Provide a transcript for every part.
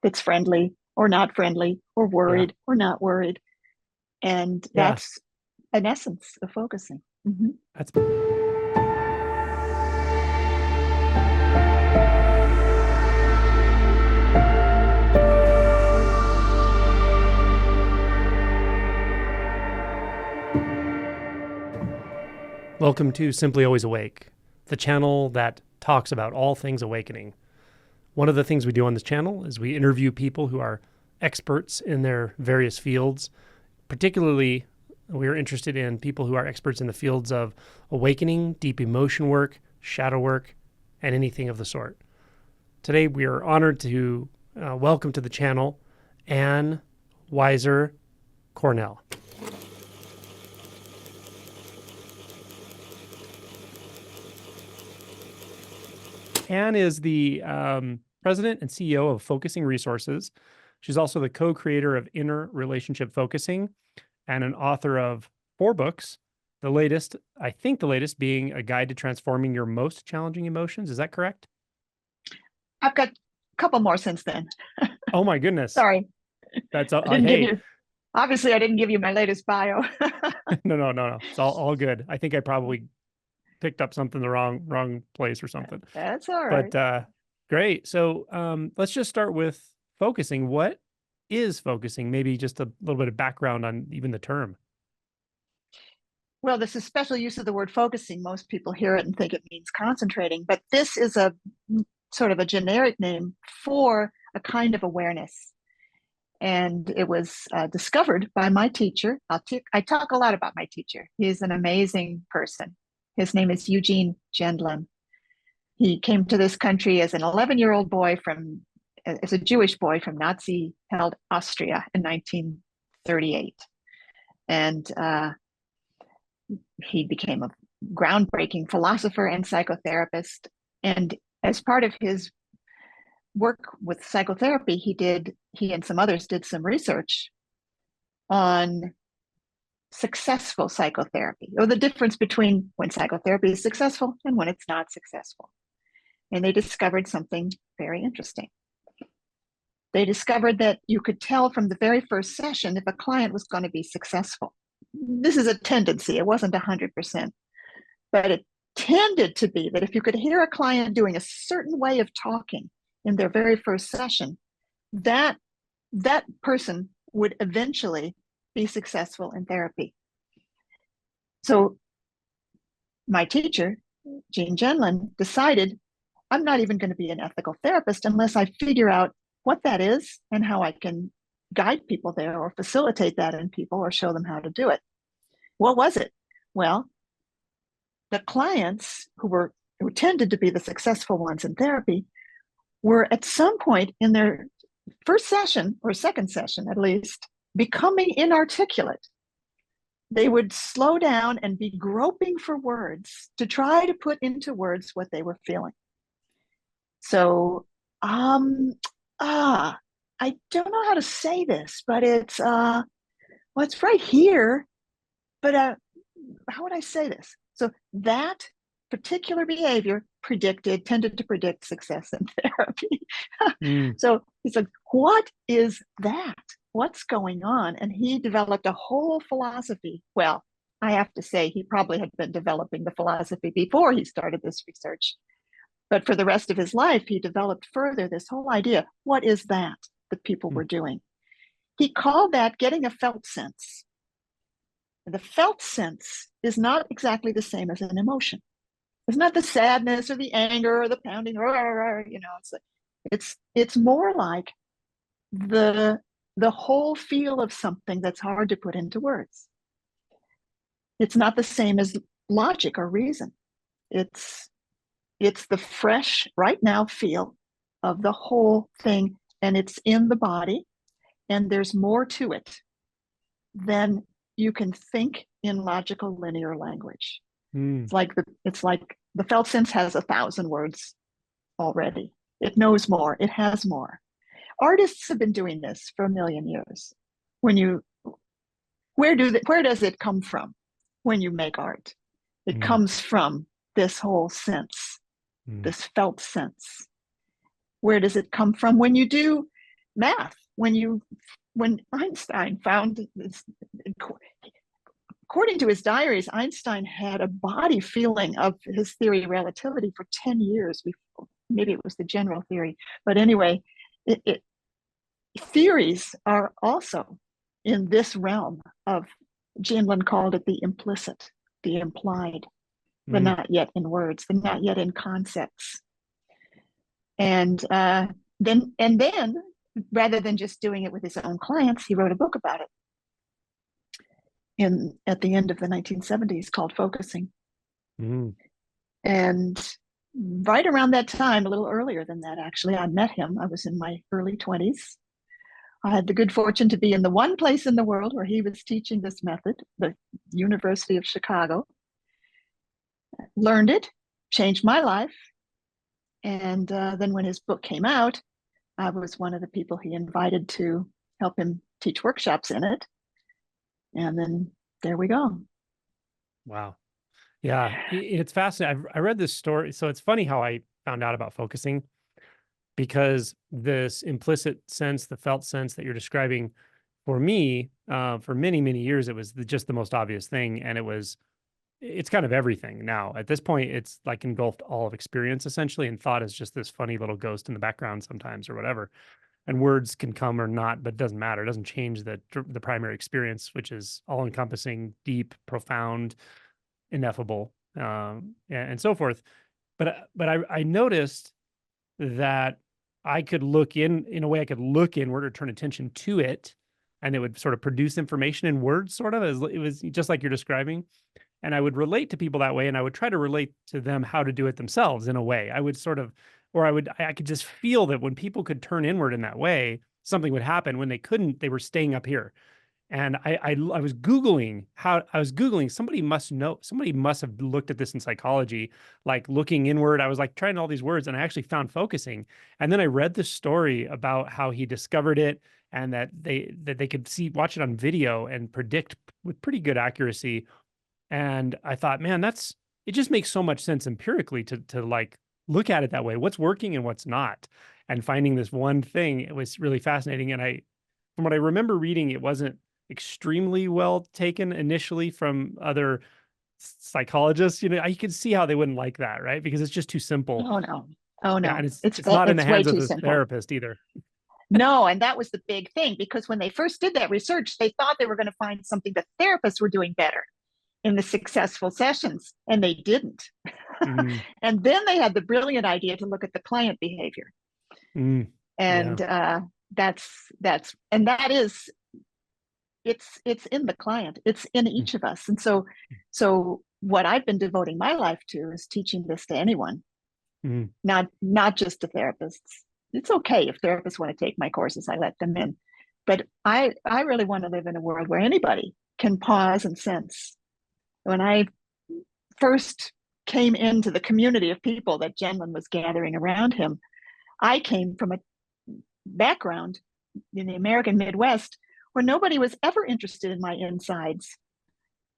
that's friendly or not friendly, or Yeah. worried or not worried. And Yeah. that's an essence of focusing. Mhm. That's Welcome to Simply Always Awake, the channel that talks about all things awakening. One of the things we do on this channel is we interview people who are experts in their various fields. Particularly, we are interested in people who are experts in the fields of awakening, deep emotion work, shadow work, and anything of the sort. Today, we are honored to welcome to the channel Anne Weiser Cornell. Anne is the president and CEO of Focusing Resources. She's also the co-creator of Inner Relationship Focusing and an author of 4 books. The latest, I think the latest being A Guide to Transforming Your Most Challenging Emotions. Is that correct? I've got a couple more since then. Oh my goodness. Sorry, That's I didn't give hey, you, obviously, I didn't give you my latest bio. no. It's all good. I think I probably picked up something the wrong place or something. That's all right. But great. So let's just start with focusing. What is focusing? Maybe just a little bit of background on even the term. Well, this is special use of the word focusing. Most people hear it and think it means concentrating, but this is a sort of a generic name for a kind of awareness. And it was discovered by my teacher. I talk a lot about my teacher. He's an amazing person. His name is Eugene Gendlin. He came to this country as an 11-year-old boy as a Jewish boy from Nazi-held Austria in 1938. And he became a groundbreaking philosopher and psychotherapist. And as part of his work with psychotherapy, he and some others did some research on successful psychotherapy, or the difference between when psychotherapy is successful and when it's not successful. And they discovered something very interesting. They discovered that you could tell from the very first session if a client was going to be successful. This is a tendency, it wasn't 100%, but it tended to be that if you could hear a client doing a certain way of talking in their very first session, that person would eventually be successful in therapy. So my teacher, Gene Genlin, decided I'm not even going to be an ethical therapist unless I figure out what that is and how I can guide people there or facilitate that in people or show them how to do it. What was it? Well, the clients who tended to be the successful ones in therapy were at some point in their first session or second session, at least, becoming inarticulate. They would slow down and be groping for words to try to put into words what they were feeling. So, I don't know how to say this, but it's right here, but how would I say this? So that particular behavior tended to predict success in therapy. Mm. So he's like, what is that? What's going on? And he developed a whole philosophy. Well, I have to say, he probably had been developing the philosophy before he started this research. But for the rest of his life, he developed further this whole idea. What is that people were doing? He called that getting a felt sense. The felt sense is not exactly the same as an emotion. It's not the sadness or the anger or the pounding, it's more like the whole feel of something that's hard to put into words. It's not the same as logic or reason. It's the fresh, right now feel of the whole thing, and it's in the body, and there's more to it than you can think in logical linear language. Mm. It's like the felt sense has 1,000 words already. It knows more. It has more. Artists have been doing this for 1,000,000 years. Where does it come from when you make art? It Mm. comes from this whole sense, Mm. this felt sense. Where does it come from when you do math. When Einstein found this, according to his diaries, Einstein had a body feeling of his theory of relativity for 10 years before. Maybe it was the general theory, but anyway, theories are also in this realm of, Janlin called it the implicit, the implied, the not yet in words, the not yet in concepts. And then rather than just doing it with his own clients, he wrote a book about it at the end of the 1970s called Focusing. And right around that time, a little earlier than that, actually, I met him. I was in my early 20s. I had the good fortune to be in the one place in the world where he was teaching this method, the University of Chicago. Learned it, changed my life. And then when his book came out, I was one of the people he invited to help him teach workshops in it. And then there we go. Wow. Yeah, it's fascinating. I read this story. So it's funny how I found out about focusing, because this implicit sense, the felt sense that you're describing, for me, for many, many years, it was just the most obvious thing. And it's kind of everything now. At this point, it's like engulfed all of experience essentially, and thought is just this funny little ghost in the background sometimes or whatever. And words can come or not, but it doesn't matter. It doesn't change the primary experience, which is all encompassing, deep, profound, ineffable, and so forth. But I noticed that I could look in a way, I could look inward or turn attention to it, and it would sort of produce information in words, sort of, as it was just like you're describing. And I would relate to people that way, and I would try to relate to them how to do it themselves in a way. I would sort of, or I could just feel that when people could turn inward in that way, something would happen. When they couldn't, they were staying up here. And I was Googling, somebody must know, somebody must have looked at this in psychology, like looking inward. I was like trying all these words, and I actually found focusing. And then I read the story about how he discovered it, and that they could watch it on video and predict with pretty good accuracy. And I thought, man, it just makes so much sense empirically to like look at it that way. What's working and what's not. And finding this one thing, it was really fascinating. And from what I remember reading, it wasn't extremely well taken initially from other psychologists. You could see how they wouldn't like that, right? Because it's just too simple. Oh no. Oh no. Yeah, and it's not in the way hands of too the simple. therapist either. No, and that was the big thing, because when they first did that research, they thought they were going to find something the therapists were doing better in the successful sessions, and they didn't. And then they had the brilliant idea to look at the client behavior. And that is, it's in the client, it's in each of us. And so what I've been devoting my life to is teaching this to anyone, not just to therapists. It's okay if therapists want to take my courses, I let them in. But I really want to live in a world where anybody can pause and sense. When I first came into the community of people that Janlin was gathering around him, I came from a background in the American Midwest where nobody was ever interested in my insides,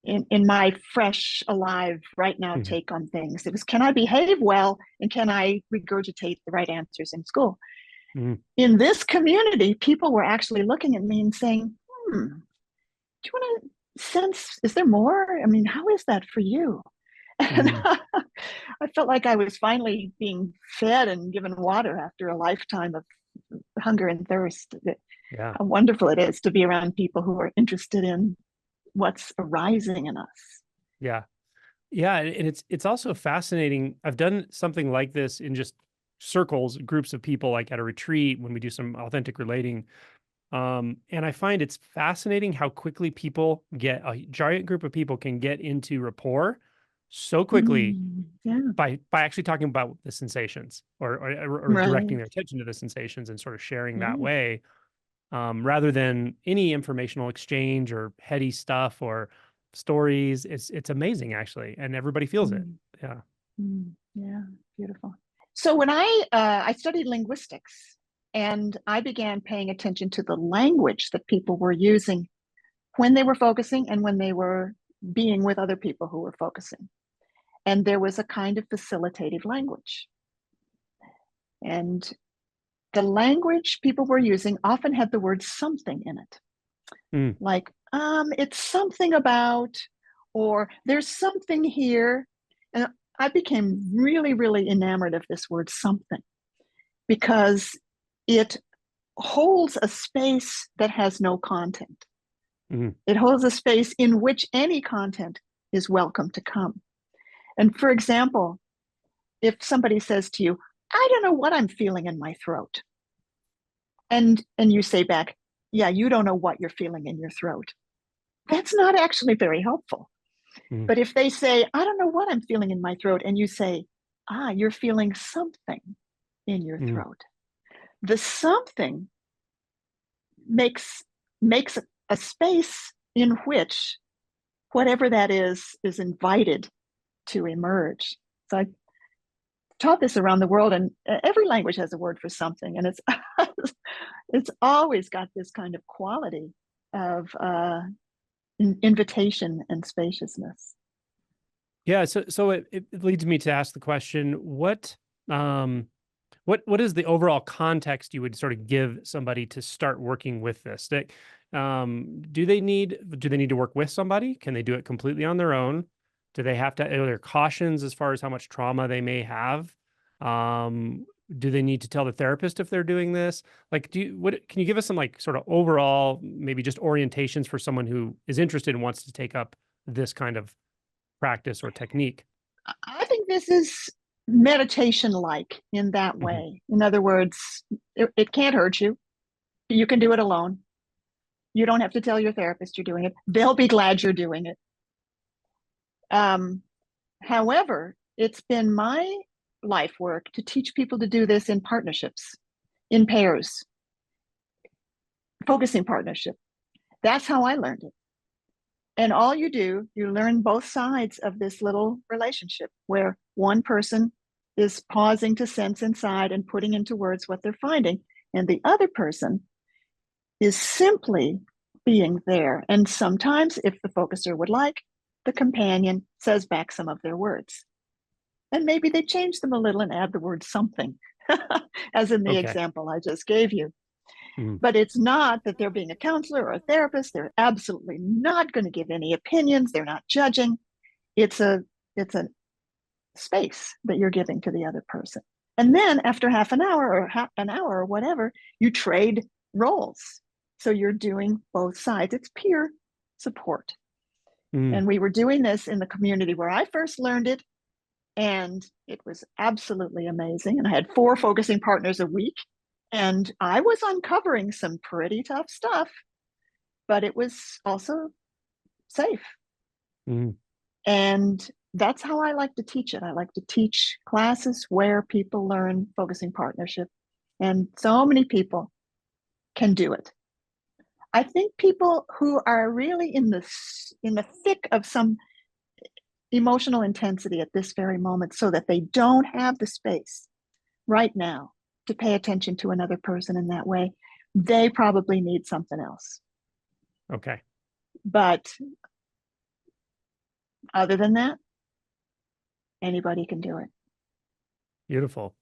in my fresh, alive, right now take on things. It was, can I behave well, and can I regurgitate the right answers in school? In this community, people were actually looking at me and saying, do you want to sense, is there more? I mean, how is that for you? And I felt like I was finally being fed and given water after a lifetime of hunger and thirst. Yeah. How wonderful it is to be around people who are interested in what's arising in us. Yeah. Yeah. And it's also fascinating. I've done something like this in just circles, groups of people, like at a retreat when we do some authentic relating. And I find it's fascinating how quickly a giant group of people can get into rapport so quickly by actually talking about the sensations or directing their attention to the sensations and sort of sharing that way, rather than any informational exchange or heady stuff or stories. It's amazing, actually, and everybody feels it. Yeah. Yeah, beautiful. So when I studied linguistics, and I began paying attention to the language that people were using when they were focusing and when they were being with other people who were focusing. And there was a kind of facilitative language. And the language people were using often had the word something in it. Mm. Like, it's something about, or there's something here. And I became really, really enamored of this word something because it holds a space that has no content. Mm. It holds a space in which any content is welcome to come. And for example, if somebody says to you, I don't know what I'm feeling in my throat. And you say back, yeah, you don't know what you're feeling in your throat. That's not actually very helpful. Mm. But if they say, I don't know what I'm feeling in my throat, and you say, you're feeling something in your Mm. throat, the something makes a space in which whatever that is invited to emerge. So I taught this around the world, and every language has a word for something, and it's always got this kind of quality of invitation and spaciousness. Yeah. So it leads me to ask the question, um, what is the overall context you would sort of give somebody to start working with this? Do they need to work with somebody? Can they do it completely on their own? Do they have to, are there cautions as far as how much trauma they may have? Do they need to tell the therapist if they're doing this? Like, can you give us some like sort of overall, maybe just orientations for someone who is interested and wants to take up this kind of practice or technique? I think this is meditation like in that Hmm. way. In other words, it can't hurt you. You can do it alone. You don't have to tell your therapist you're doing it. They'll be glad you're doing it. Um, However, it's been my life work to teach people to do this in partnerships, in pairs, focusing partnership. That's how I learned it. And all you do, you learn both sides of this little relationship where one person is pausing to sense inside and putting into words what they're finding, and the other person is simply being there. And sometimes, if the focuser would like, the companion says back some of their words. And maybe they change them a little and add the word something, as in the Okay. example I just gave you. Mhm. But it's not that they're being a counselor or a therapist. They're absolutely not going to give any opinions. They're not judging. It's a space that you're giving to the other person. And then after half an hour or an hour or whatever, you trade roles. So you're doing both sides. It's peer support. Mm. And we were doing this in the community where I first learned it. And it was absolutely amazing. And I had 4 focusing partners a week. And I was uncovering some pretty tough stuff, but it was also safe. Mm. And that's how I like to teach it. I like to teach classes where people learn focusing partnership. And so many people can do it. I think people who are really in the thick of some emotional intensity at this very moment, so that they don't have the space right now to pay attention to another person in that way, they probably need something else. Okay. But other than that, anybody can do it. Beautiful.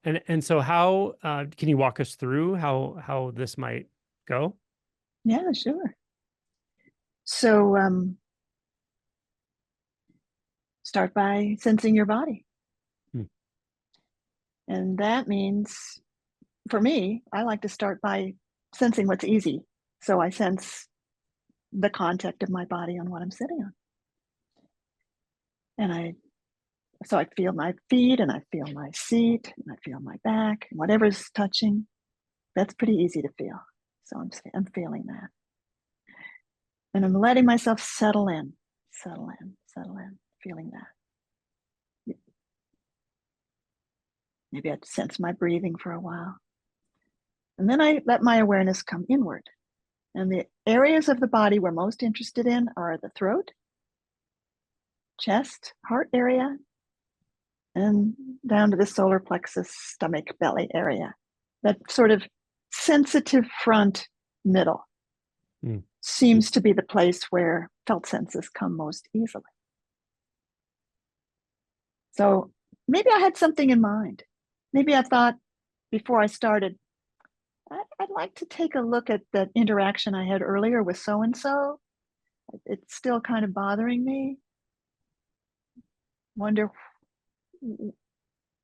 And so how can you walk us through how this might go? Yeah, sure. So start by sensing your body. Hmm. And that means, for me, I like to start by sensing what's easy. So I sense the contact of my body on what I'm sitting on. And so I feel my feet and I feel my seat and I feel my back, and whatever's touching, that's pretty easy to feel. So I'm feeling that. And I'm letting myself settle in, feeling that. Maybe I'd sense my breathing for a while. And then I let my awareness come inward. And the areas of the body we're most interested in are the throat, chest, heart area, and down to the solar plexus, stomach, belly area. That sort of sensitive front middle Mm. seems to be the place where felt senses come most easily. So maybe I had something in mind. Maybe I thought before I started, I'd like to take a look at that interaction I had earlier with so and so. It's still kind of bothering me. Wonder,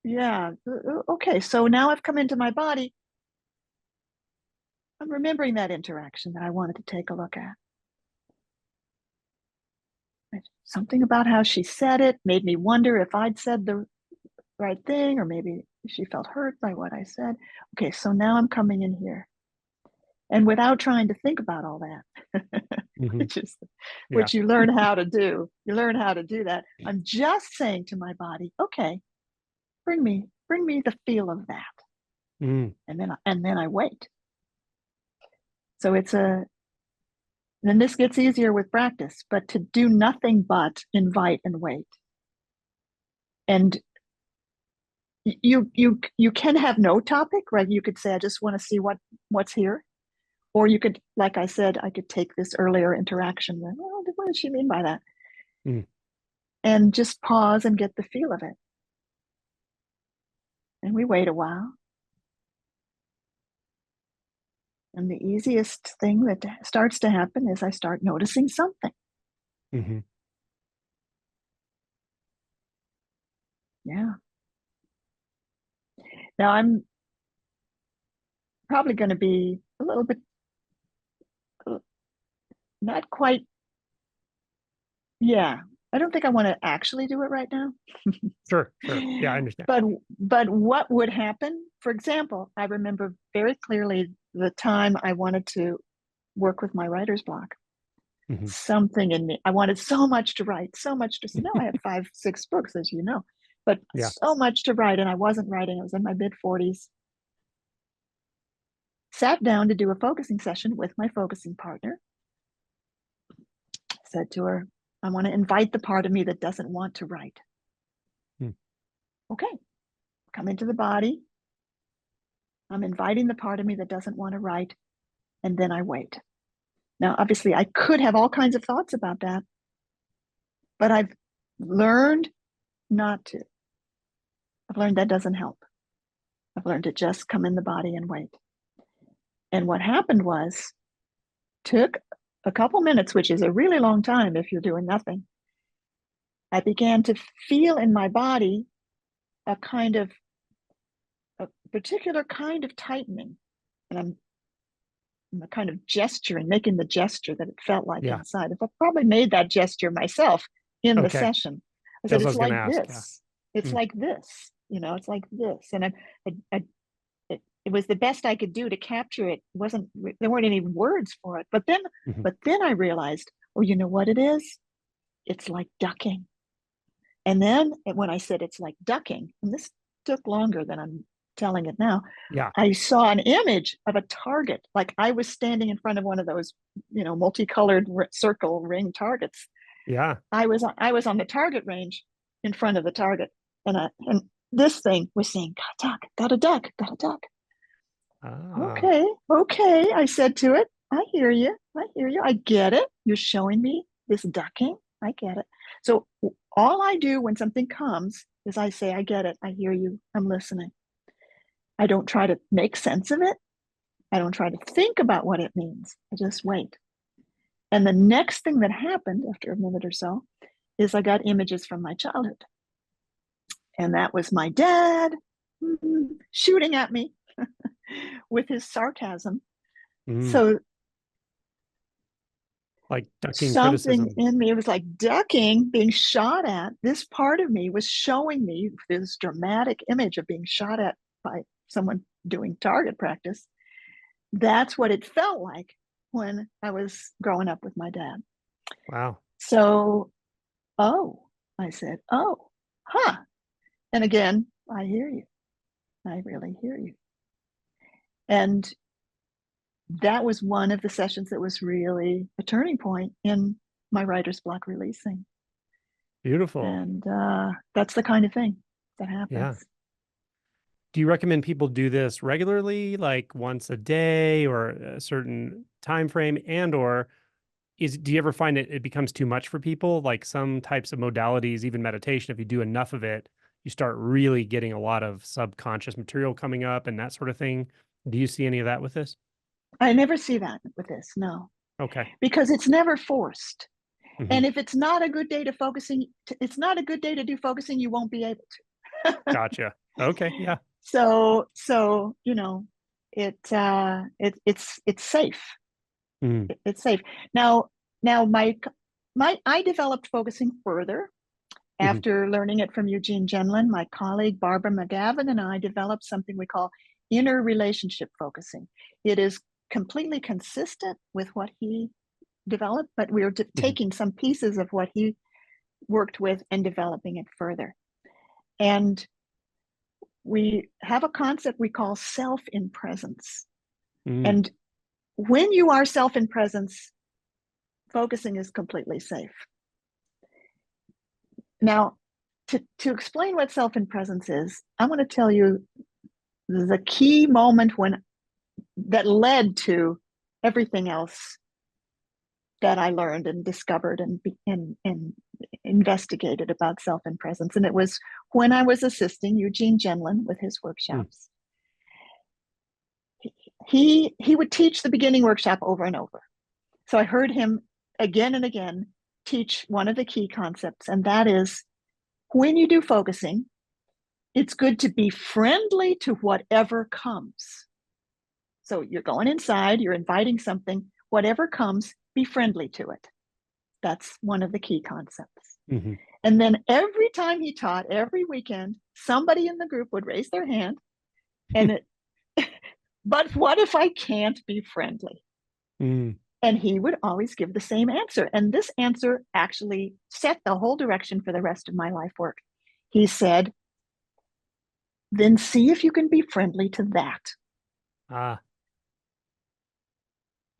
yeah, okay, so now I've come into my body. I'm remembering that interaction that I wanted to take a look at. Something about how she said it made me wonder if I'd said the right thing, or maybe she felt hurt by what I said. Okay, so now I'm coming in here. And without trying to think about all that, Hmm. which is Yeah. which you learn how to do. You learn how to do that. I'm just saying to my body, okay, bring me the feel of that. Mm. And then I wait. So then this gets easier with practice, but to do nothing but invite and wait. And you can have no topic, right? You could say, I just want to see what's here. Or you could, like I said, I could take this earlier interaction. Well, what did she mean by that? Mm. And just pause and get the feel of it. And we wait a while. And the easiest thing that starts to happen is I start noticing something. Hmm. Yeah. Now I'm probably going to be a little bit, not quite, yeah. I don't think I want to actually do it right now. Sure, sure. Yeah, I understand. But what would happen? For example, I remember very clearly the time I wanted to work with my writer's block. Hmm. Something in me, I wanted so much to write, so much to. Now I have 5, 6 books, as you know, but Yeah. so much to write, and I wasn't writing. I was in my mid-40s. Sat down to do a focusing session with my focusing partner. Said to her, I want to invite the part of me that doesn't want to write. Mm. Okay, come into the body. I'm inviting the part of me that doesn't want to write, and then I wait. Now, obviously, I could have all kinds of thoughts about that, but I've learned not to. I've learned that doesn't help. I've learned to just come in the body and wait. And what happened was, took a couple minutes, which is a really long time if you're doing nothing. I began to feel in my body a particular kind of tightening. And I'm kind of gesturing, making the gesture that it felt like Yeah. inside. If I probably made that gesture myself in the Okay. session, I said, That's what I it's was going to like ask. Yeah. this. It's Mm. like this, it's like this. And it was the best I could do to capture it. There weren't any words for it. Hmm. But then I realized, oh, you know what it is? It's like ducking. And then when I said it's like ducking, and this took longer than I'm telling it now, Yeah. I saw an image of a target. Like I was standing in front of one of those, multicolored circle ring targets. Yeah. I was on the target range in front of the target. And this thing was saying, gotta duck, gotta duck. Ah. Okay, I said to it, I hear you. I get it. You're showing me this ducking. I get it. So all I do when something comes is I say, I get it. I hear you. I'm listening. I don't try to make sense of it. I don't try to think about what it means. I just wait. And the next thing that happened after a minute or so is I got images from my childhood. And that was my dad shooting at me with his sarcasm. Mm. So Like ducking something criticism. in me, it was like ducking, being shot at. This part of me was showing me this dramatic image of being shot at by someone doing target practice. That's what it felt like when I was growing up with my dad. Wow. So, oh, I said, oh, huh. And again, I hear you. I really hear you. And that was one of the sessions that was really a turning point in my writer's block releasing. Beautiful. And that's the kind of thing that Yeah. happens. Do you recommend people do this regularly, like once a day or a certain time frame? And or do you ever find it becomes too much for people? Like some types of modalities, even meditation, if you do enough of it, you start really getting a lot of subconscious material coming up and that sort of thing. Do you see any of that with this? I never see that with this, no, Okay. because it's never forced. Hmm. And if it's not a good day to focusing, it's not a good day to do focusing, you won't be able to. Gotcha. Okay. Yeah. So it's safe. Mm. It's safe. Now my I developed focusing further Hmm. after learning it from Eugene Genlin. My colleague Barbara McGavin and I developed something we call inner relationship focusing. It is completely consistent with what he developed, but we're Hmm. taking some pieces of what he worked with and developing it further. And we have a concept we call self in presence. Mm. And when you are self in presence, focusing is completely safe. Now, to explain what self in presence is, I want to tell you the key moment when that led to everything else that I learned and discovered and investigated about self and presence. And it was when I was assisting Eugene Genlin with his Mm. workshops. He would teach the beginning workshop over and over. So I heard him again and again teach one of the key concepts, and that is when you do focusing, it's good to be friendly to whatever comes. So you're going inside, you're inviting something, whatever comes, be friendly to it. That's one of the key concepts. Hmm. And then every time he taught, every weekend, somebody in the group would raise their hand and it, but what if I can't be friendly? Mm. And he would always give the same answer. And this answer actually set the whole direction for the rest of my life work. He said, then see if you can be friendly to that. Ah.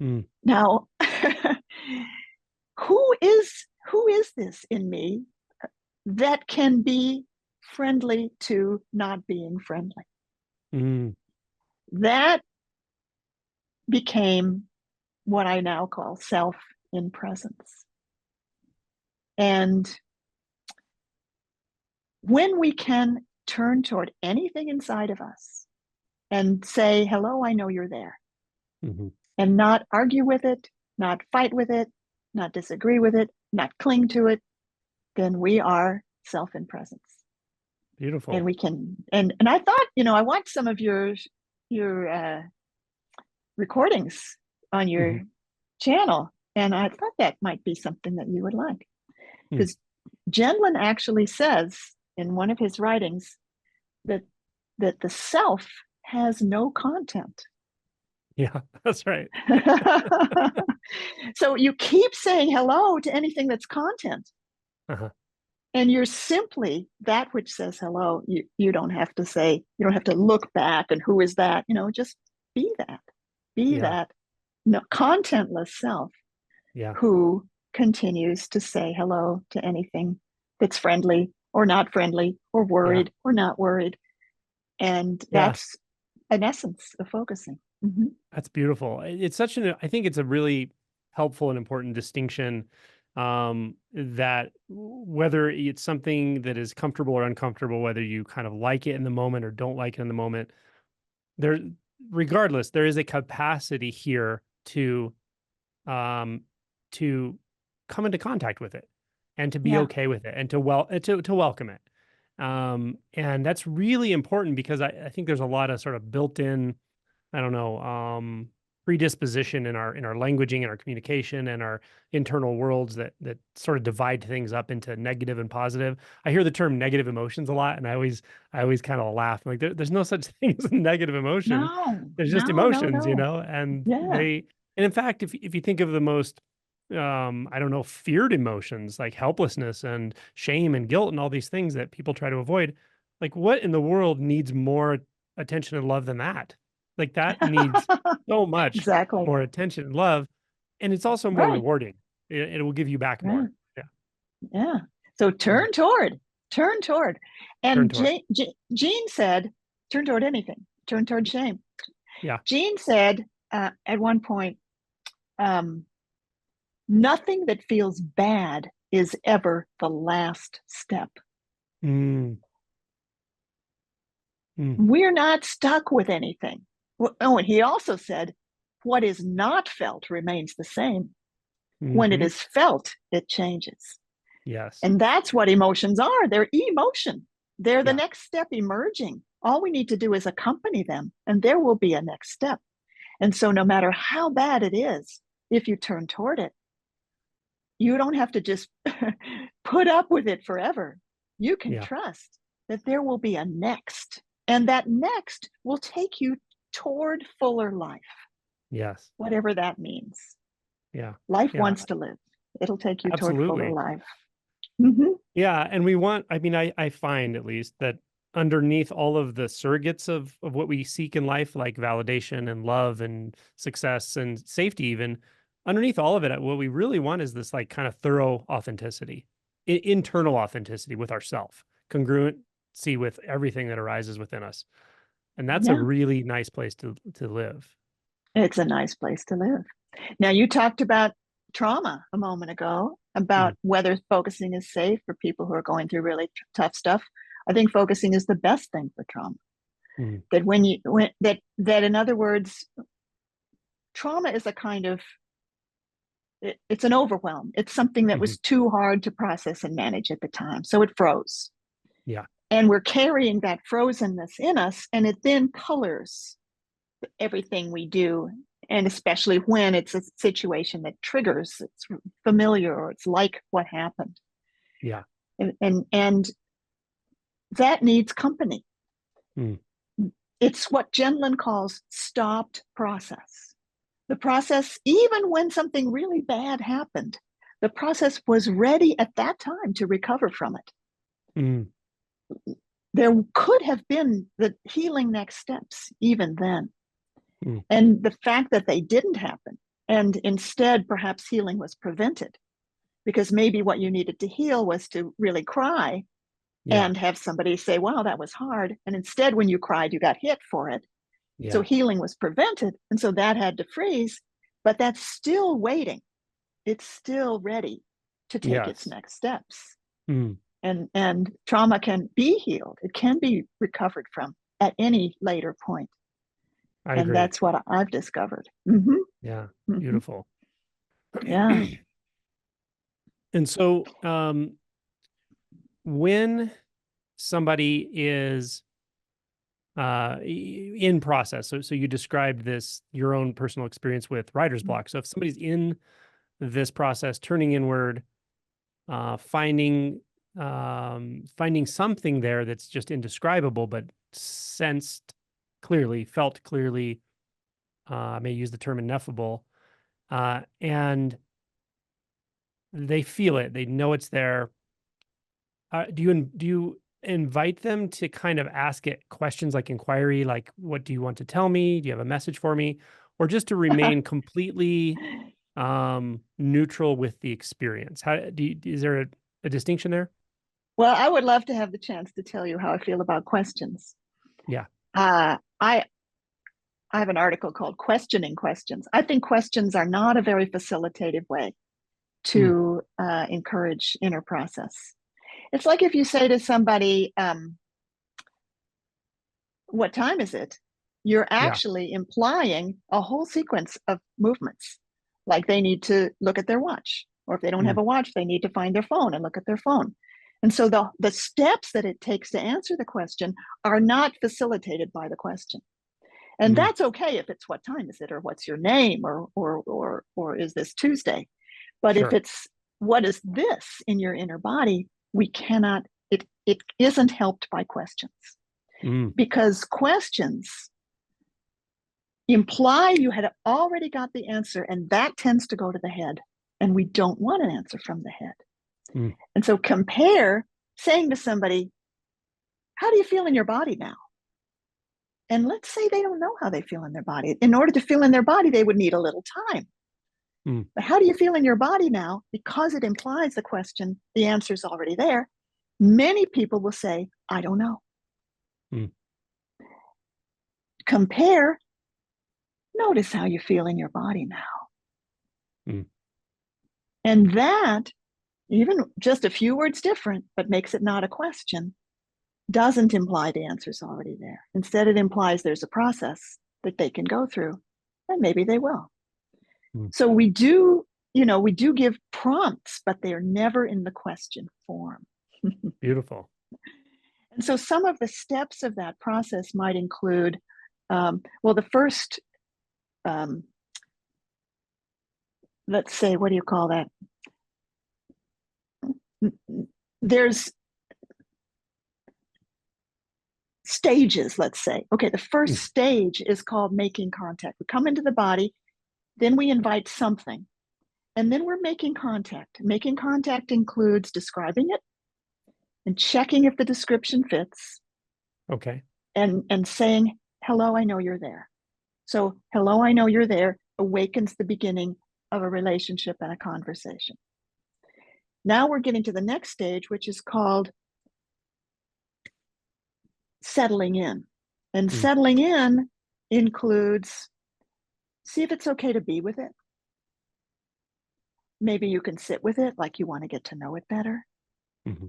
Mm. Now, who is this in me that can be friendly to not being friendly? Mm. That became what I now call self in presence. And when we can turn toward anything inside of us and say, hello, I know you're there, Hmm. and not argue with it, not fight with it, not disagree with it, not cling to it, then we are self in presence. And Beautiful. we can, and I thought, I want some of your recordings on Hmm. your channel. And I thought that might be something that you would like. Mm. Because Genlin actually says in one of his writings that the self has no content. Yeah, that's right. So you keep saying hello to anything that's content. Uh-huh. And you're simply that which says hello. You don't have to say, you don't have to look back and who is that? Just be that. Be Yeah. that no, contentless self Yeah. who continues to say hello to anything that's friendly or not friendly or Yeah. worried or not worried. And Yeah. that's an essence of focusing. Mm-hmm. That's beautiful. It's such an, I think it's a really helpful and important distinction, that whether it's something that is comfortable or uncomfortable, whether you kind of like it in the moment or don't like it in the moment, there, regardless, there is a capacity here um, to come into contact with it and to be Yeah. okay with it and to welcome it. And that's really important because I think there's a lot of sort of built-in, I don't know, predisposition in our languaging and our communication and our internal worlds that sort of divide things up into negative and positive. I hear the term negative emotions a lot, and I always kind of laugh. I'm like, there's no such thing as a negative emotion. No, There's just no, no, emotions, no. and Yeah. and in fact, if you think of the most I don't know, feared emotions like helplessness and shame and guilt and all these things that people try to avoid, like what in the world needs more attention and love than that? Like that needs so much Exactly. more attention and love, and it's also more Right. rewarding. It will give you back Right. more. Yeah. Yeah. So Yeah. turn toward. Turn And toward. Gene said, turn toward anything, turn toward shame. Yeah. Gene said at one point, um, nothing that feels bad is ever the last step. Mm, mm, We're not stuck with anything. Oh, and he also said, what is not felt remains the same. When it Mm-hmm. is felt, it changes. Yes. And that's what emotions are. They're emotion. They're the Yeah. next step emerging. All we need to do is accompany them, and there will be a next step. And so, no matter how bad it is, if you turn toward it, you don't have to just put up with it forever. You can Yeah. trust that there will be a next, and that next will take you toward fuller life, Yes. whatever that means. Yeah. Life Yeah. wants to live, it'll take you toward fuller Absolutely. life. Mm-hmm. Yeah. And we want, I mean, I find at least that underneath all of the surrogates of what we seek in life, like validation and love and success and safety, even underneath all of it, what we really want is this like kind of thorough authenticity, internal authenticity with ourself, congruency with everything that arises within us. And that's a Yeah, really nice place to live. it's a nice place to live. Now, you talked about trauma a moment ago, Mm, about whether focusing is safe for people who are going through really tough stuff. I think focusing is the best thing for trauma. mm, That when you when that in other words, trauma is a kind of it's an overwhelm. It's something that mhm. was too hard to process and manage at the time, so it froze. Yeah. And we're carrying that frozenness in us, and it then colors everything we do, and especially when it's a situation that triggers, it's familiar or it's like what happened. Yeah. And that needs company. Mm, It's what Gendlin calls stopped process. The process, even when something really bad happened, the process was ready at that time to recover from it. mm, There could have been the healing next steps even then. mm. And the fact that they didn't happen, and instead perhaps healing was prevented, because maybe what you needed to heal was to really cry Yeah. and have somebody say, wow, that was hard. And instead, when you cried, you got hit for it. So Yeah. healing was prevented. And so that had to freeze, but that's still waiting. It's still ready to take its Yes. next steps. Mm, And trauma can be healed. It can be recovered from at any later point. I And agree. that's what I've discovered. Mm-hmm, Yeah. mm-hmm. Beautiful. Yeah. And so, when somebody is in process, so you described this, your own personal experience with writer's block. So if somebody's in this process, turning inward, finding finding something there that's just indescribable, but sensed clearly, felt clearly, I may use the term ineffable, and they feel it, they know it's there. Do you invite them to kind of ask it questions like inquiry, like, "What do you want to tell me? Do you have a message for me?" Or just to remain completely, neutral with the experience? Is there a distinction there? Well, I would love to have the chance to tell you how I feel about questions. Yeah. I have an article called Questioning Questions. I think questions are not a very facilitative way Mm, to encourage inner process. It's like if you say to somebody, what time is it? You're yeah. actually implying a whole sequence of movements, like they need to look at their watch, or if they don't have Mm, a watch, they need to find their phone and look at their phone. And so the steps that it takes to answer the question are not facilitated by the question. And mm, that's okay if it's what time is it, or what's your name, or is this Tuesday? But if sure. it's what is this in your inner body, we cannot, it isn't helped by questions, Mm, because questions imply you had already got the answer, and that tends to go to the head. And we don't want an answer from the head. mm, And so compare saying to somebody, how do you feel in your body now? And let's say they don't know how they feel in their body. In order to feel in their body, they would need a little time. mm, But how do you feel in your body now? Because it implies the question, the answer's already there. Many people will say, I don't know. mm, Compare, notice how you feel in your body now. mm. And that, even just a few words different, but makes it not a question, doesn't imply the answer's already there. Instead, it implies there's a process. that they can go through, and maybe they will. Mm. So we do, we do give prompts, but they are never in the question form. Beautiful. And so some of the steps of that process might include, well, the first, let's say, what do you call that? There's stages, let's say. Okay, the first stage is called making contact. We come into the body, then we invite something, and then we're making contact. Making contact includes describing it and checking if the description fits. Okay. And saying, hello, I know you're there. So, hello, I know you're there awakens the beginning of a relationship and a conversation. Now we're getting to the next stage, which is called settling in. And settling in includes, see if it's okay to be with it. Maybe you can sit with it like you want to get to know it better. Mm-hmm.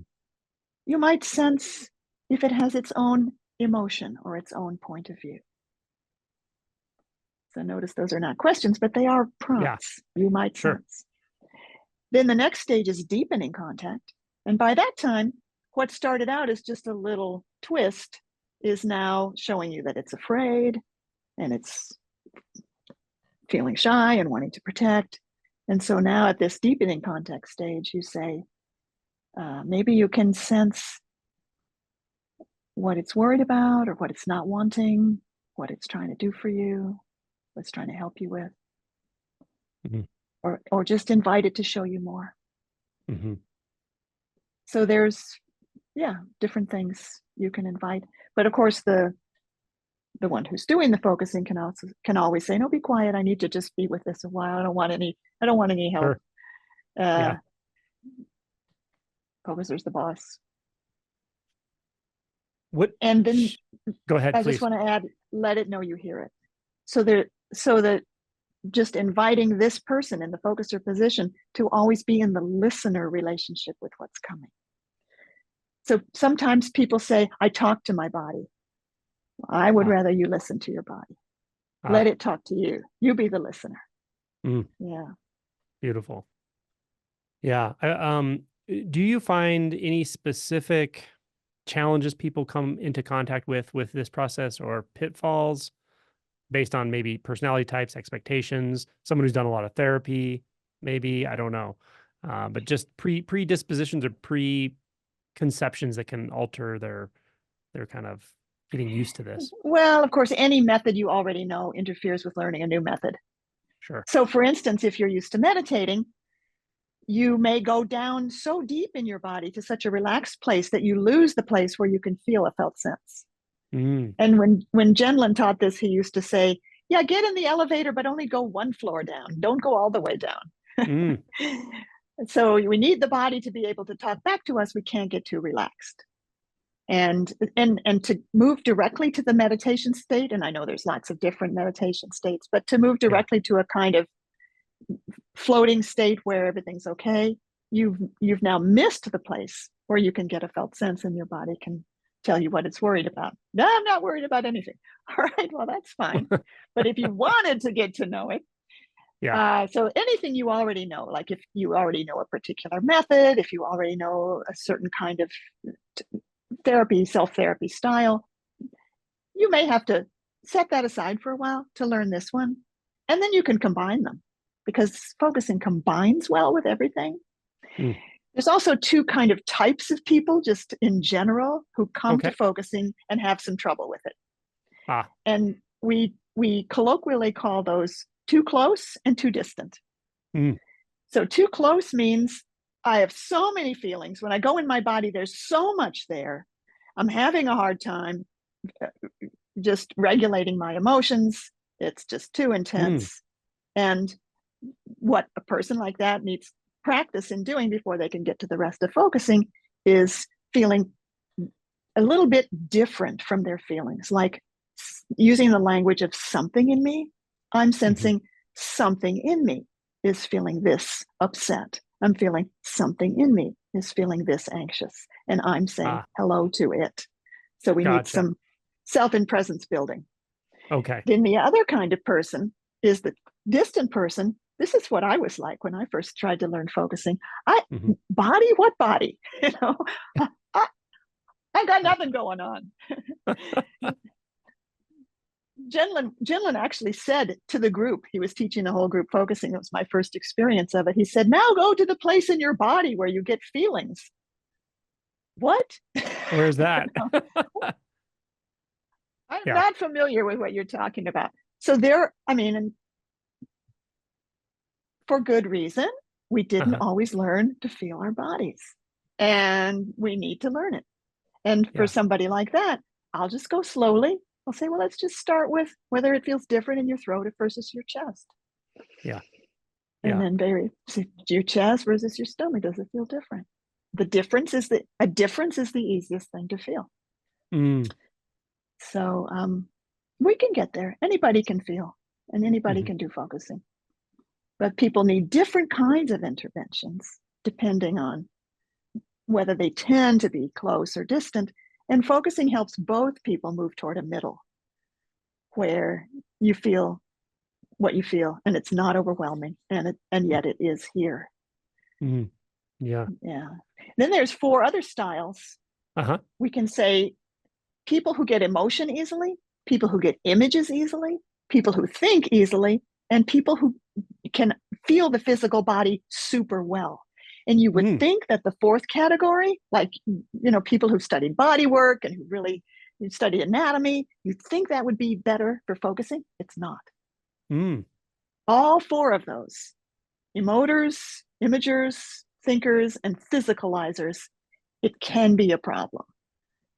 You might sense if it has its own emotion or its own point of view. So notice those are not questions, but they are prompts. You might sense. Then the next stage is deepening contact. And by that time, what started out as just a little twist is now showing you that it's afraid and it's feeling shy and wanting to protect. And so now at this deepening contact stage, you say, maybe you can sense what it's worried about or what it's not wanting, what it's trying to do for you, what it's trying to help you with. Mm-hmm. Or just invite it to show you more. Mm-hmm. So there's, different things you can invite. But of course, the one who's doing the focusing can always say, no, be quiet. I need to just be with this a while. I don't want any help. Sure. Focuser's the boss. What? And then Go ahead, I please. just want to add, let it know you hear it. So that just inviting this person in the focuser position to always be in the listener relationship with what's coming. So sometimes people say, I talk to my body. I would rather you listen to your body. Let it talk to you. You be the listener. Yeah. Beautiful. Yeah. Do you find any specific challenges people come into contact with this process, or pitfalls based on maybe personality types, expectations, someone who's done a lot of therapy, maybe, I don't know, but just predispositions or preconceptions that can alter their kind of getting used to this? Well, of course, any method you already know interferes with learning a new method. Sure. So for instance, if you're used to meditating, you may go down so deep in your body to such a relaxed place that you lose the place where you can feel a felt sense. And when Genlin taught this, he used to say, yeah, get in the elevator, but only go one floor down. Don't go all the way down. So we need the body to be able to talk back to us. We can't get too relaxed. And to move directly to the meditation state, and I know there's lots of different meditation states, but to move directly to a kind of floating state where everything's okay, you've now missed the place where you can get a felt sense and your body can tell you what it's worried about. No, I'm not worried about anything. All right, well, that's fine. But if you wanted to get to know it, so anything you already know, like if you already know a particular method, if you already know a certain kind of therapy, self-therapy style, you may have to set that aside for a while to learn this one. And then you can combine them, because focusing combines well with everything. There's also two kind of types of people, just in general, who come to focusing and have some trouble with it. And we colloquially call those too close and too distant. So too close means I have so many feelings. When I go in my body, there's so much there. I'm having a hard time just regulating my emotions. It's just too intense. And what a person like that needs practice in doing before they can get to the rest of focusing is feeling a little bit different from their feelings, like using the language of something in me. I'm sensing something in me is feeling this upset. I'm feeling something in me is feeling this anxious, and I'm saying hello to it. So we need some self and presence building. Okay. Then the other kind of person is the distant person. This is what I was like when I first tried to learn focusing. Hmm. Body, what body? I, I got nothing going on. Jinlin actually said to the group, he was teaching the whole group focusing. It was my first experience of it. He said, now go to the place in your body where you get feelings. What? Where's that? I'm Yeah. not familiar with what you're talking about. So there, I mean, and for good reason, we didn't Uh-huh. always learn to feel our bodies. And we need to learn it. And for Yeah. somebody like that, I'll just go slowly. I'll say, well, let's just start with whether it feels different in your throat versus your chest. Yeah. And Yeah. then your chest versus your stomach, does it feel different? The difference is that a difference is the easiest thing to feel. Mm. So we can get there. Anybody can feel, and anybody Hmm. can do focusing. But people need different kinds of interventions depending on whether they tend to be close or distant. And focusing helps both people move toward a middle where you feel what you feel and it's not overwhelming and yet it is here. Mm. Yeah. Yeah. Then there's 4 other styles. Uh-huh. We can say people who get emotion easily, people who get images easily, people who think easily, and people who can feel the physical body super well. And you would Mm. think that the 4th category, like, people who've studied body work and who really study anatomy, you'd think that would be better for focusing. It's not. Mm. All 4 of those, emoters, imagers, thinkers, and physicalizers, it can be a problem.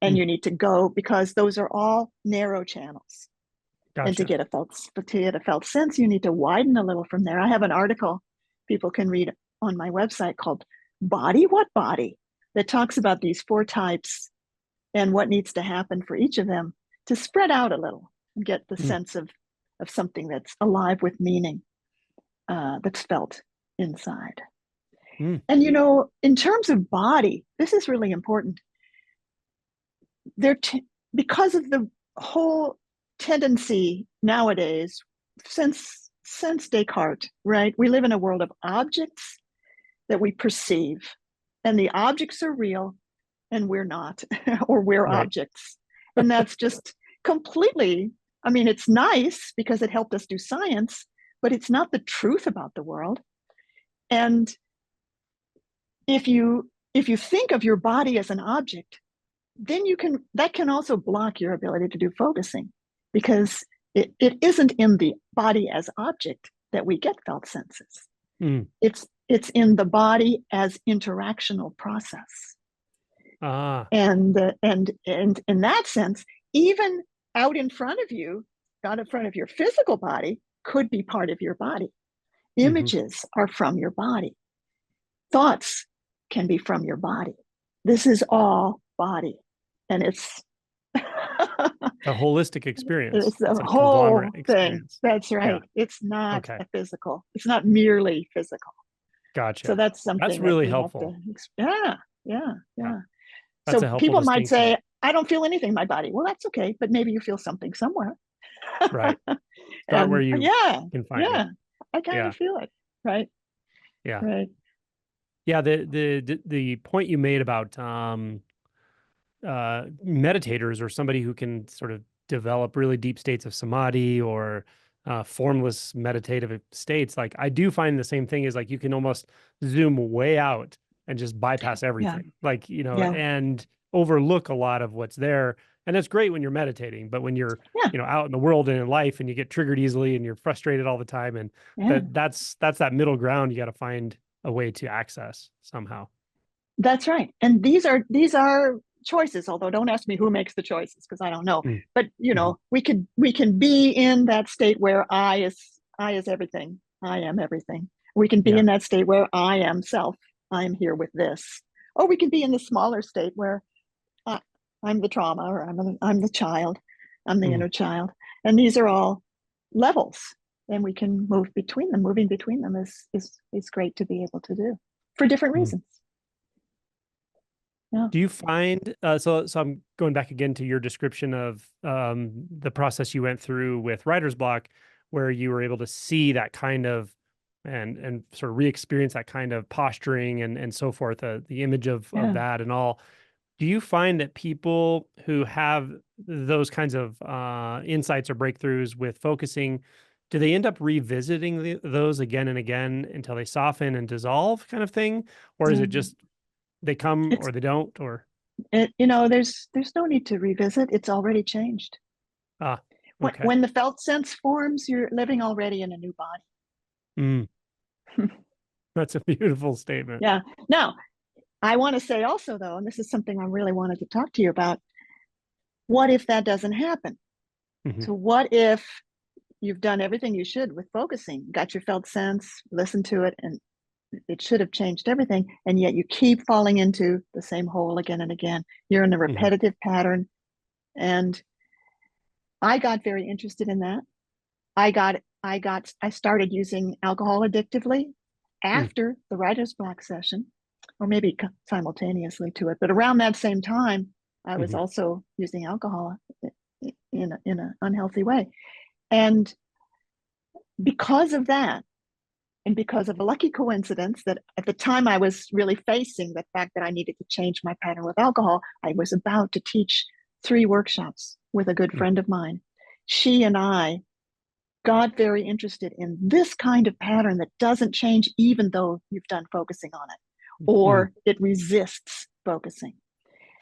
And Mm. you need to go because those are all narrow channels. And to Gotcha. get a felt sense, you need to widen a little from there. I have an article people can read on my website called Body What Body that talks about these 4 types and what needs to happen for each of them to spread out a little and get the Mm. sense of something that's alive with meaning, that's felt inside. Mm. And in terms of body, this is really important. Because of the whole tendency nowadays, since Descartes, right? We live in a world of objects that we perceive, and the objects are real, and we're not, or we're Right. objects, and that's just completely. I mean, it's nice because it helped us do science, but it's not the truth about the world. And if you think of your body as an object, then that can also block your ability to do focusing because it isn't in the body as object that we get felt senses. Mm. It's in the body as interactional process. Ah. And in that sense, even out in front of you, not in front of your physical body, could be part of your body. Mm-hmm. Images are from your body. Thoughts can be from your body. This is all body. And it's A holistic experience. it's the It's a whole conglomerate thing. experience. That's Yeah. right. It's not Okay. a physical. It's not merely physical. So Gotcha. that's That's something that really we have helpful. to. Yeah, yeah, Yeah. yeah. That's So a helpful people might distinction. say, "I don't feel anything in my body." Well, that's okay, but maybe you feel something somewhere. Right. Start where And you yeah, can find it. yeah, I kind Yeah. of feel it. Right, Yeah. right. Yeah. The point you made about meditators or somebody who can sort of develop really deep states of samadhi or formless meditative states, like I do find the same thing is like you can almost zoom way out and just bypass Yeah, everything, like, yeah, and overlook a lot of what's there. And that's great when you're meditating, but when you're, yeah, out in the world and in life and you get triggered easily and you're frustrated all the time, and yeah. that's that middle ground you got to find a way to access somehow. That's right. And these are choices. Although don't ask me who makes the choices because I don't know. Mm. But Hmm. we can be in that state where I is everything. I am everything. We can be Yeah. in that state where I am self. I am here with this. Or we can be in the smaller state where I, I'm the trauma, or I'm the child. I'm the Hmm. inner child. And these are all levels, and we can move between them. Moving between them is great to be able to do for different Hmm. reasons. Yeah. Do you find so I'm going back again to your description of the process you went through with writer's block, where you were able to see that kind of and sort of re-experience that kind of posturing and so forth, the image of Yeah. that and all. Do you find that people who have those kinds of insights or breakthroughs with focusing, do they end up revisiting those again and again until they soften and dissolve, kind of thing, or is it Um, just they come it's or they don't, or there's no need to revisit. It's already changed. ah, When okay. when the felt sense forms, you're living already in a new body. Mm, that's a beautiful statement. Yeah. Now, I want to say also though, and this is something I really wanted to talk to you about, what if that doesn't happen? Hmm. So what if you've done everything you should with focusing, got your felt sense, listened to it, and it should have changed everything, and yet you keep falling into the same hole again and again. You're in a Hmm. repetitive pattern. And I got very interested in that. I started using alcohol addictively Mm, after the writer's block session, or maybe simultaneously to it. But around that same time, I was hmm. also using alcohol in an unhealthy way. And because of that, and because of a lucky coincidence that at the time I was really facing the fact that I needed to change my pattern with alcohol, I was about to teach 3 workshops with a good Mm, friend of mine. She and I got very interested in this kind of pattern that doesn't change even though you've done focusing on it, mm, or it resists focusing.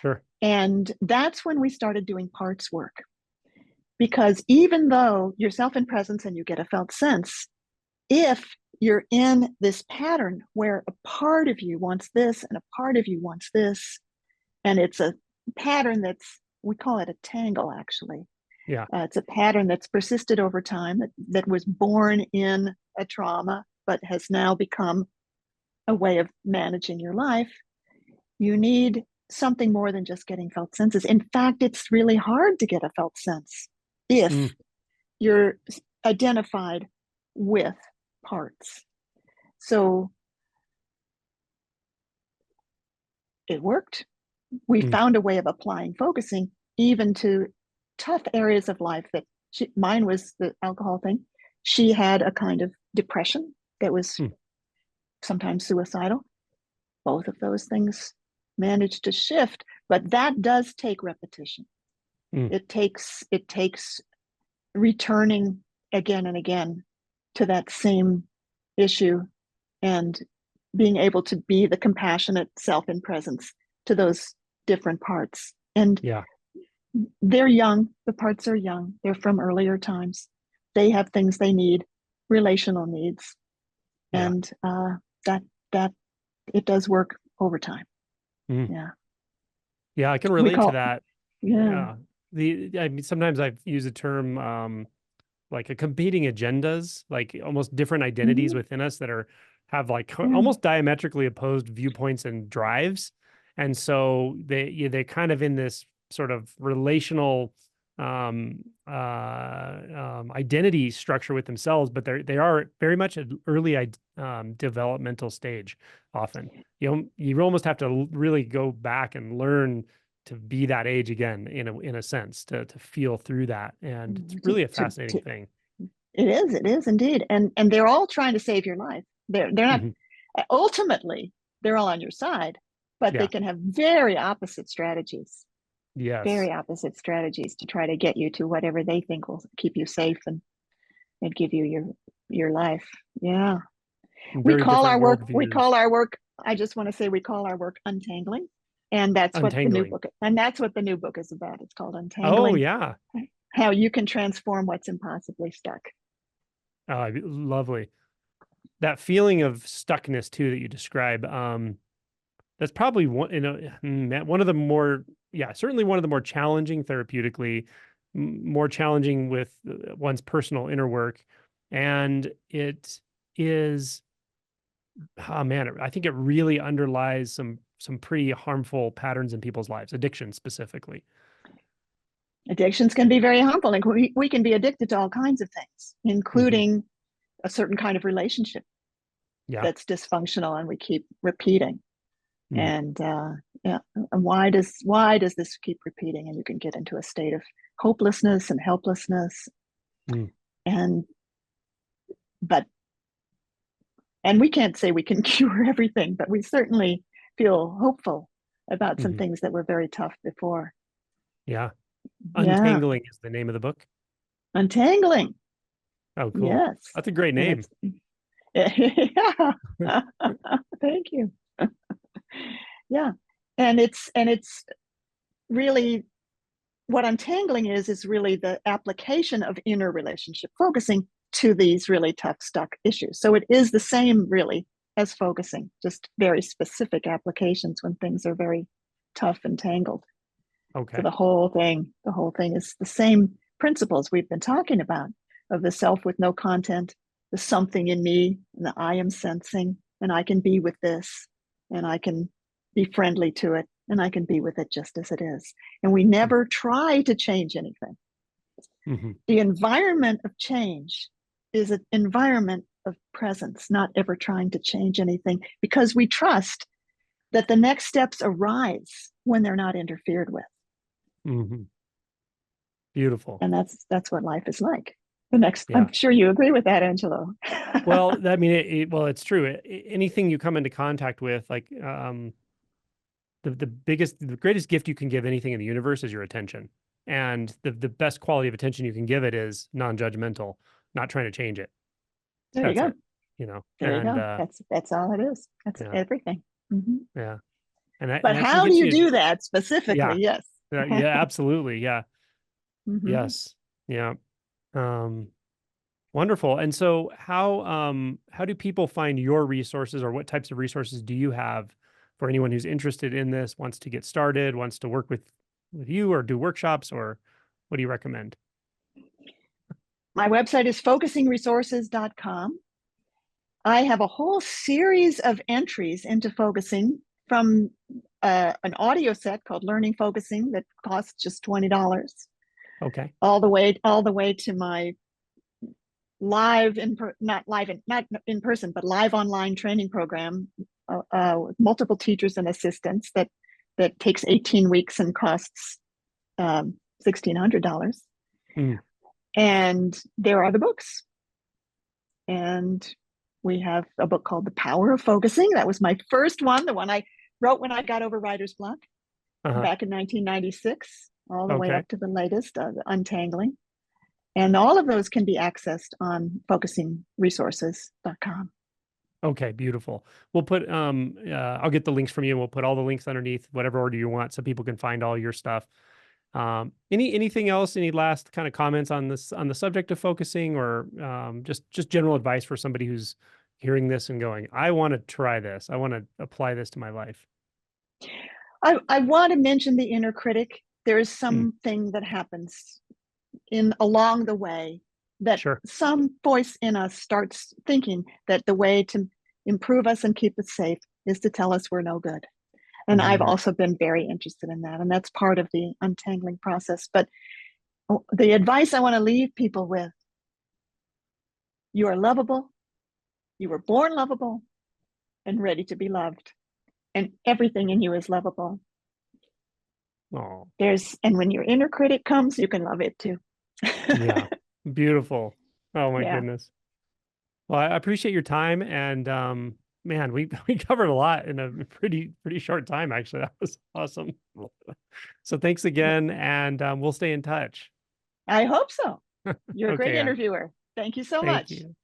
sure. And that's when we started doing parts work. Because even though you're self in presence and you get a felt sense, if you're in this pattern where a part of you wants this and a part of you wants this, and it's a pattern that's, we call it a tangle actually. Yeah. It's a pattern that's persisted over time, that was born in a trauma, but has now become a way of managing your life. You need something more than just getting felt senses. In fact, it's really hard to get a felt sense Mm, if you're identified with parts. So it worked. We mm, found a way of applying focusing even to tough areas of life mine was the alcohol thing. She had a kind of depression that was mm, sometimes suicidal. Both of those things managed to shift, but that does take repetition. mm. It takes returning again and again to that same issue, and being able to be the compassionate self in presence to those different parts. And Yeah. they're young, the parts are young, they're from earlier times. They have things they need, relational needs, Yeah. and that that it does work over time. Mm. Yeah. Yeah, I can We relate to call that. Yeah. Yeah. I mean, sometimes I've used the term like a competing agendas, like almost different identities Mm-hmm. within us that are have like Yeah. almost diametrically opposed viewpoints and drives. And so they're kind of in this sort of relational identity structure with themselves, but they are very much an early developmental stage often. You almost have to really go back and learn to be that age again in a sense to feel through that. And it's To, really a to fascinating thing. it is indeed. And they're all trying to save your life. They're not, Mhm. ultimately they're all on your side, but they Yeah. can have very opposite strategies, Yes. very opposite strategies to try to get you to whatever they think will keep you safe and give you your life. Yeah. And We very call different our work, we call worldviews. our work, I just want to say we call our work untangling. And Untangling. that's what the new book is about. It's called Oh Untangling, yeah. how you can transform what's impossibly stuck. Lovely. That feeling of stuckness too that you describe. That's probably one of the more, yeah, certainly one of the more challenging therapeutically, more challenging with one's personal inner work. And it is, oh man, I think it really underlies some pretty harmful patterns in people's lives, addiction specifically. Addictions can be very harmful, and we can be addicted to all kinds of things, Hmm. including a certain kind of relationship Yeah. that's dysfunctional and we keep repeating. Mm. And Yeah. And why does this keep repeating? And you can get into a state of hopelessness and helplessness. Mm. And but and we can't say we can cure everything, but we certainly feel hopeful about some Hmm. things that were very tough before. Yeah. Yeah. Untangling is the name of the book. Untangling. Oh, cool. Yes. That's a great And name. it's yeah. Thank you. Yeah. And it's really what untangling is really the application of inner relationship focusing to these really tough stuck issues. So it is the same really as focusing, just very specific applications when things are very tough and tangled. So Okay. the whole thing is the same principles we've been talking about of the self with no content, the something in me, and the I am sensing, and I can be with this, and I can be friendly to it, and I can be with it just as it is. And we never try to change anything. Mm-hmm. The environment of change is an environment of presence, not ever trying to change anything, because we trust that the next steps arise when they're not interfered with. Mm-hmm. Beautiful. And that's what life is like. The next, Yeah. I'm sure you agree with that, Angelo. Well, I mean, well, it's true. Anything you come into contact with, like, the greatest gift you can give anything in the universe is your attention. And the best quality of attention you can give it is non-judgmental, not trying to change it. There you That's go. it, you know. There you And go. That's all it is. That's yeah, everything. Hmm. yeah. And But that can how do get you you, do that yeah, specifically? Yes. yeah, absolutely. Yeah. Hmm. Yes. Yeah. Um, Wonderful. And so how do people find your resources, or what types of resources do you have for anyone who's interested in this, wants to get started, wants to work with you or do workshops, or what do you recommend? My website is focusingresources.com. I have a whole series of entries into focusing from an audio set called Learning Focusing that costs just $20, Okay. all the way to my not in person, but live online training program with multiple teachers and assistants that takes 18 weeks and costs $1,600. Mm. And there are the books. And we have a book called The Power of Focusing. That was my first one, the one I wrote when I got over writer's block Uh-huh. back in 1996, all the way Okay. up to the latest, Untangling. And all of those can be accessed on focusingresources.com. Okay, beautiful. We'll put I'll get the links from you, and we'll put all the links underneath whatever order you want so people can find all your stuff. Anything else, any last kind of comments on this, on the subject of focusing, or just general advice for somebody who's hearing this and going, I want to try this. I want to apply this to my life. I want to mention the inner critic. There is Mm, something that happens in along the way that sure. some voice in us starts thinking that the way to improve us and keep us safe is to tell us we're no good. And I've Mhm. also been very interested in that. And that's part of the untangling process. But the advice I want to leave people with: you are lovable, you were born lovable and ready to be loved. And everything in you is lovable. Oh, And when your inner critic comes, you can love it too. yeah. Beautiful. Oh my Yeah. goodness. Well, I appreciate your time, and man, we we covered a lot in a pretty short time, actually. That was awesome. So thanks again, and we'll stay in touch. I hope so. You're a great Okay, Anne. interviewer. Thank you so Thank much. you.